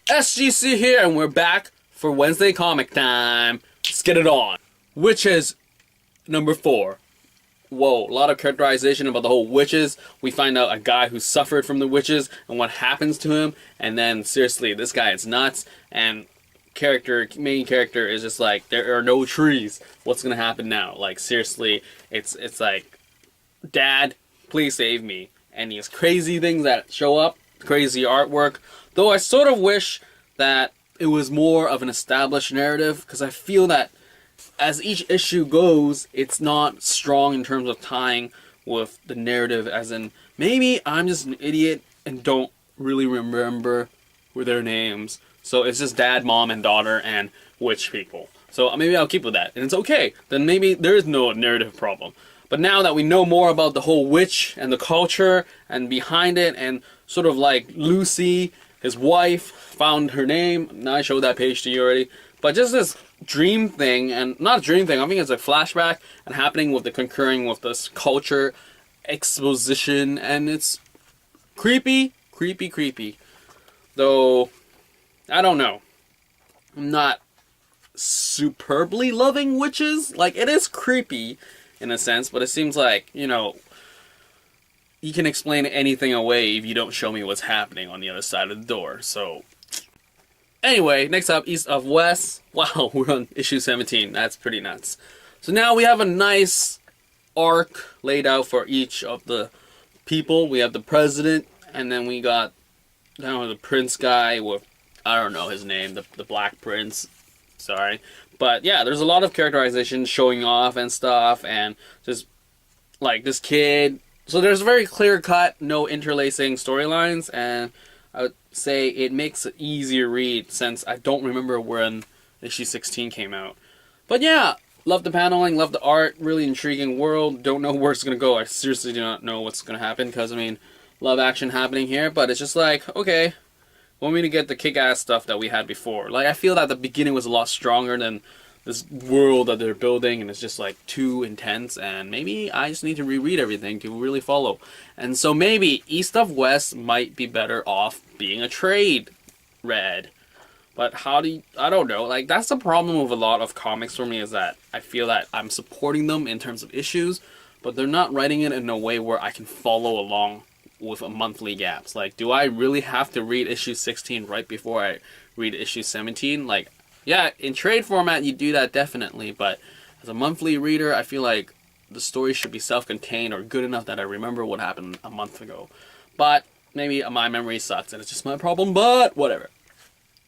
SGC here, and we're back for Wednesday comic time. Let's get it on. Wytches number 4. Whoa, a lot of characterization about the whole Wytches. We find out a guy who suffered from the Wytches and what happens to him, and then seriously, this guy is nuts. And main character is just like, there are no trees. What's gonna happen now? Like seriously, it's like, Dad, please save me. And these crazy things that show up, crazy artwork. Though I sort of wish that it was more of an established narrative, because I feel that as each issue goes, it's not strong in terms of tying with the narrative, as in, maybe I'm just an idiot and don't really remember their names. So it's just dad, mom, and daughter, and witch people. So maybe I'll keep with that, and it's okay. Then maybe there is no narrative problem. But now that we know more about the whole witch and the culture and behind it, and sort of like Lucy, his wife, found her name. Now I showed that page to you already. But just this dream thing, and not a dream thing, I think it's a flashback and happening with the concurring with this culture exposition, and it's creepy. Though, I don't know. I'm not superbly loving witches. Like, it is creepy in a sense, but it seems like, you know, you can explain anything away if you don't show me what's happening on the other side of the door. So, anyway, next up, East of West. Wow, we're on issue 17. That's pretty nuts. So now we have a nice arc laid out for each of the people. We have the president, and then we got the prince guy with, I don't know his name, the Black Prince. Sorry. But yeah, there's a lot of characterization showing off and stuff, and just like this kid. So there's very clear cut, no interlacing storylines, and I would say it makes it easier read since I don't remember when issue 16 came out. But yeah, love the paneling, love the art, really intriguing world. Don't know where it's gonna go. I seriously do not know what's gonna happen, because I mean, love action happening here, but it's just like, okay, want me to get the kick-ass stuff that we had before. Like, I feel that the beginning was a lot stronger than this world that they're building, and it's just like too intense, and maybe I just need to reread everything to really follow. And so maybe East of West might be better off being a trade read. But how do you, I don't know, like that's the problem with a lot of comics for me, is that I feel that I'm supporting them in terms of issues, but they're not writing it in a way where I can follow along with a monthly gaps. Like, do I really have to read issue 16 right before I read issue 17? Like, yeah, in trade format you do that definitely, but as a monthly reader, I feel like the story should be self-contained or good enough that I remember what happened a month ago. But maybe my memory sucks and it's just my problem, but whatever.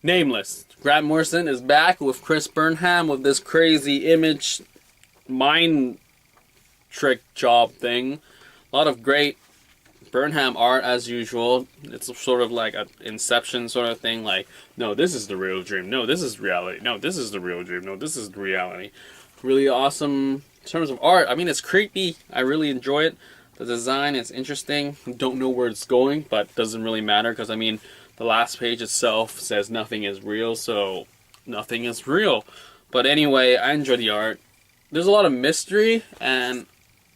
Nameless. Grant Morrison is back with Chris Burnham with this crazy image mind trick job thing. A lot of great Burnham art as usual. It's sort of like an Inception sort of thing, like, no, this is the real dream, no, this is reality, no, this is the real dream, no, this is the reality. Really awesome in terms of art. I mean, it's creepy. I really enjoy it. The design is interesting. Don't know where it's going, but doesn't really matter, because I mean, the last page itself says nothing is real, so nothing is real. But anyway, I enjoy the art. There's a lot of mystery, and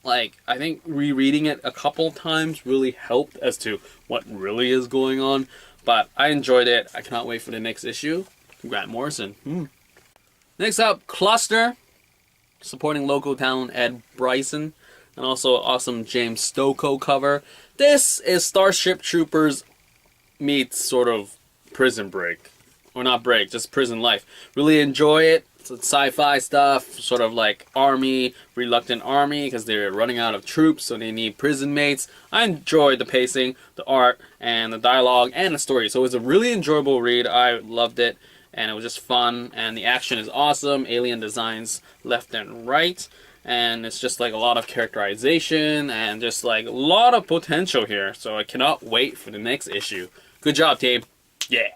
like, I think rereading it a couple times really helped as to what really is going on. But I enjoyed it. I cannot wait for the next issue. Grant Morrison. Next up, Cluster. Supporting local talent Ed Brisson. And also awesome James Stokoe cover. This is Starship Troopers meets sort of Prison Break. Or not Break, just Prison Life. Really enjoy it. It's sci-fi stuff, sort of like army, reluctant army, because they're running out of troops, so they need prison mates. I enjoyed the pacing, the art, and the dialogue, and the story. So it was a really enjoyable read. I loved it, and it was just fun, and the action is awesome. Alien designs left and right, and it's just like a lot of characterization, and just like a lot of potential here. So I cannot wait for the next issue. Good job, team. Yeah.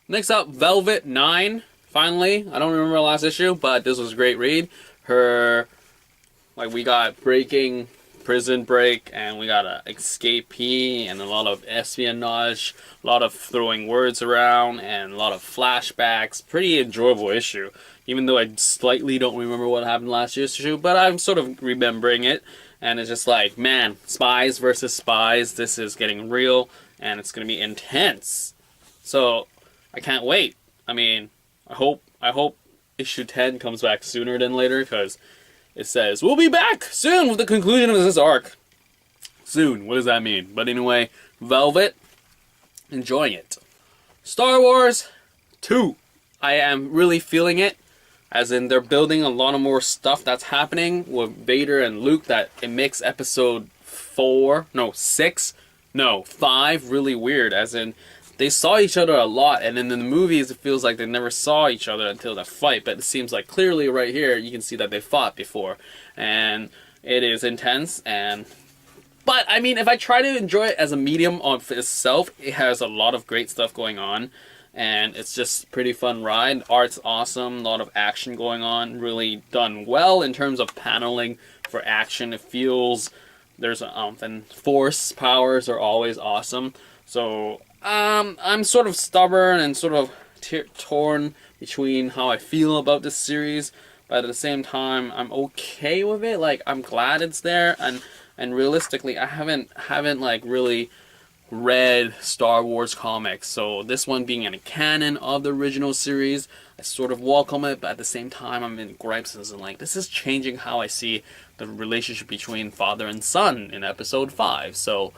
Next up, Velvet 9. Finally, I don't remember the last issue, but this was a great read. We got Breaking, Prison Break, and we got a escapee, and a lot of espionage, a lot of throwing words around, and a lot of flashbacks. Pretty enjoyable issue, even though I slightly don't remember what happened last year's issue, but I'm sort of remembering it, and it's just like, man, spies versus spies, this is getting real, and it's going to be intense. So, I can't wait. I mean, I hope issue 10 comes back sooner than later, because it says, we'll be back soon with the conclusion of this arc. Soon, what does that mean? But anyway, Velvet, enjoying it. Star Wars 2. I am really feeling it, as in they're building a lot of more stuff that's happening with Vader and Luke, that it makes episode 5 really weird, as in they saw each other a lot, and in the movies it feels like they never saw each other until the fight, but it seems like clearly right here you can see that they fought before, and it is intense. But I mean, if I try to enjoy it as a medium on itself, it has a lot of great stuff going on, and it's just a pretty fun ride. Art's awesome, a lot of action going on, really done well in terms of paneling for action. It feels there's and force powers are always awesome. So I'm sort of stubborn and sort of torn between how I feel about this series, but at the same time I'm okay with it. Like, I'm glad it's there, and realistically I haven't like really read Star Wars comics, so this one being in a canon of the original series, I sort of welcome it, but at the same time I'm in gripes, and like, this is changing how I see the relationship between father and son in episode 5, so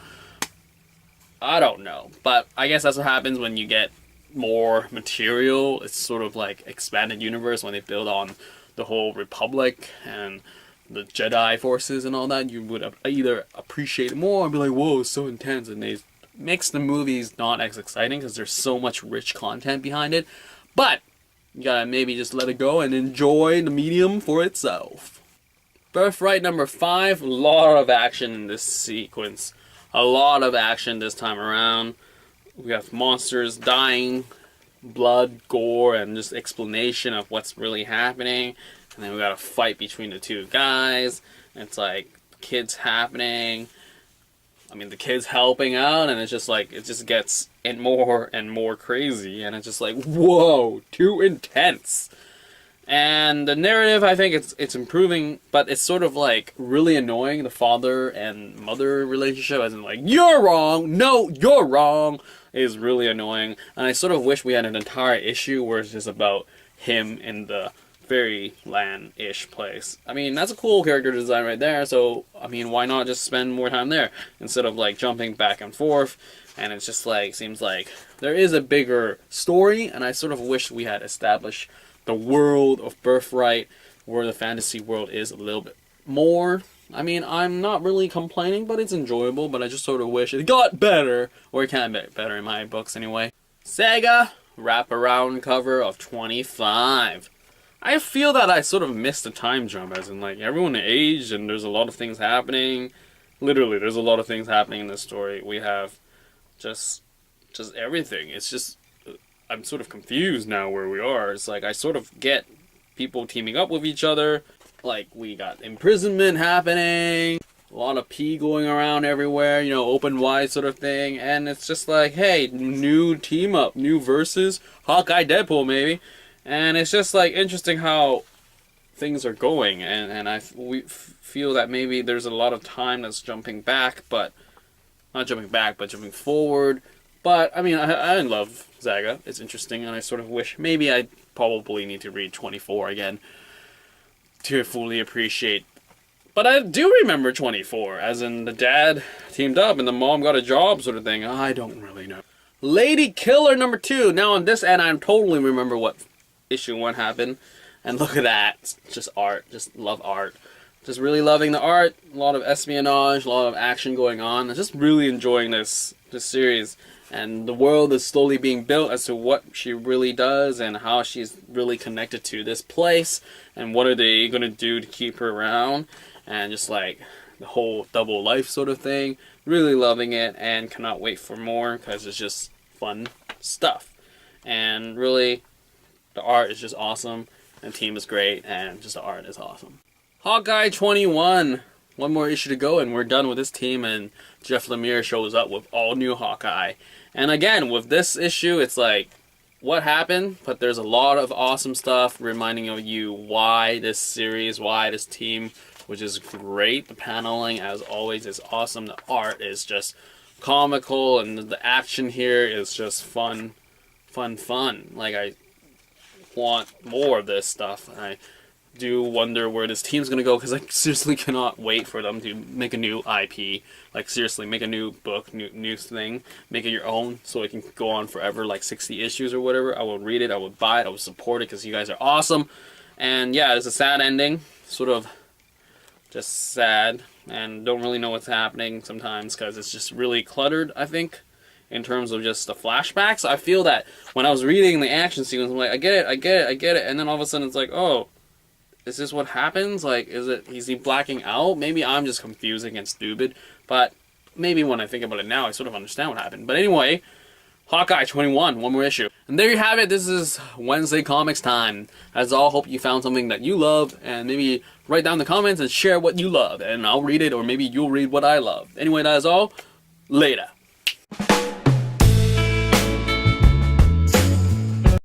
I don't know. But I guess that's what happens when you get more material. It's sort of like expanded universe when they build on the whole Republic and the Jedi forces and all that. You would either appreciate it more and be like, whoa, it's so intense, and they makes the movies not as exciting because there's so much rich content behind it. But you gotta maybe just let it go and enjoy the medium for itself. Birthright number 5, a lot of action in this sequence. A lot of action this time around. We have monsters dying, blood, gore, and just explanation of what's really happening. And then we got a fight between the two guys. And it's like, kids happening. I mean, the kids helping out, and it's just like, it just gets more and more crazy. And it's just like, whoa, too intense. And the narrative, I think it's improving, but it's sort of like really annoying, the father and mother relationship, as in like, you're wrong, no, you're wrong, is really annoying. And I sort of wish we had an entire issue where it's just about him in the fairyland-ish place. I mean, that's a cool character design right there, so, I mean, why not just spend more time there, instead of like jumping back and forth. And it's just like, seems like there is a bigger story, and I sort of wish we had established the world of Birthright, where the fantasy world is a little bit more. I mean, I'm not really complaining, but it's enjoyable, but I just sort of wish it got better, or it can get better in my books anyway. Saga, wraparound cover of 25. I feel that I sort of missed the time jump, as in like, everyone aged, and there's a lot of things happening. Literally, there's a lot of things happening in this story. We have just everything. It's just, I'm sort of confused now where we are. It's like, I sort of get people teaming up with each other. Like, we got imprisonment happening, a lot of pee going around everywhere, you know, open wide sort of thing. And it's just like, hey, new team up, new versus, Hawkeye Deadpool maybe. And it's just like interesting how things are going. And we feel that maybe there's a lot of time that's jumping back, but not jumping back, but jumping forward. But, I mean, I love Saga. It's interesting, and I sort of wish maybe I probably need to read 24 again to fully appreciate. But I do remember 24, as in the dad teamed up and the mom got a job sort of thing. I don't really know. Lady Killer number 2. Now on this end, I totally remember what issue 1 happened. And look at that. It's just art. Just love art. Just really loving the art. A lot of espionage, a lot of action going on. I'm just really enjoying this series. And the world is slowly being built as to what she really does and how she's really connected to this place. And what are they going to do to keep her around. And just like the whole double life sort of thing. Really loving it and cannot wait for more because it's just fun stuff. And really, the art is just awesome. And the team is great. And just the art is awesome. Hawkeye 21. One more issue to go and we're done with this team, and Jeff Lemire shows up with all new Hawkeye. And again, with this issue, it's like, what happened? But there's a lot of awesome stuff reminding of you why this series, why this team, which is great. The paneling, as always, is awesome. The art is just comical, and the action here is just fun fun. Like, I want more of this stuff. I do wonder where this team's gonna go, because I seriously cannot wait for them to make a new IP. Like, seriously, make a new book, new thing, make it your own, so it can go on forever, like 60 issues or whatever. I will read it, I would buy it, I would support it, because you guys are awesome. And yeah, it's a sad ending, sort of just sad, and don't really know what's happening sometimes, because it's just really cluttered, I think, in terms of just the flashbacks. I feel that when I was reading the action sequence, I'm like, I get it, and then all of a sudden it's like, oh, is this what happens? Like, is he blacking out? Maybe I'm just confusing and stupid, but maybe when I think about it now, I sort of understand what happened. But anyway, Hawkeye 21, one more issue. And there you have it. This is Wednesday Comics time. As all, hope you found something that you love, and maybe write down in the comments and share what you love, and I'll read it, or maybe you'll read what I love. Anyway, that is all. Later.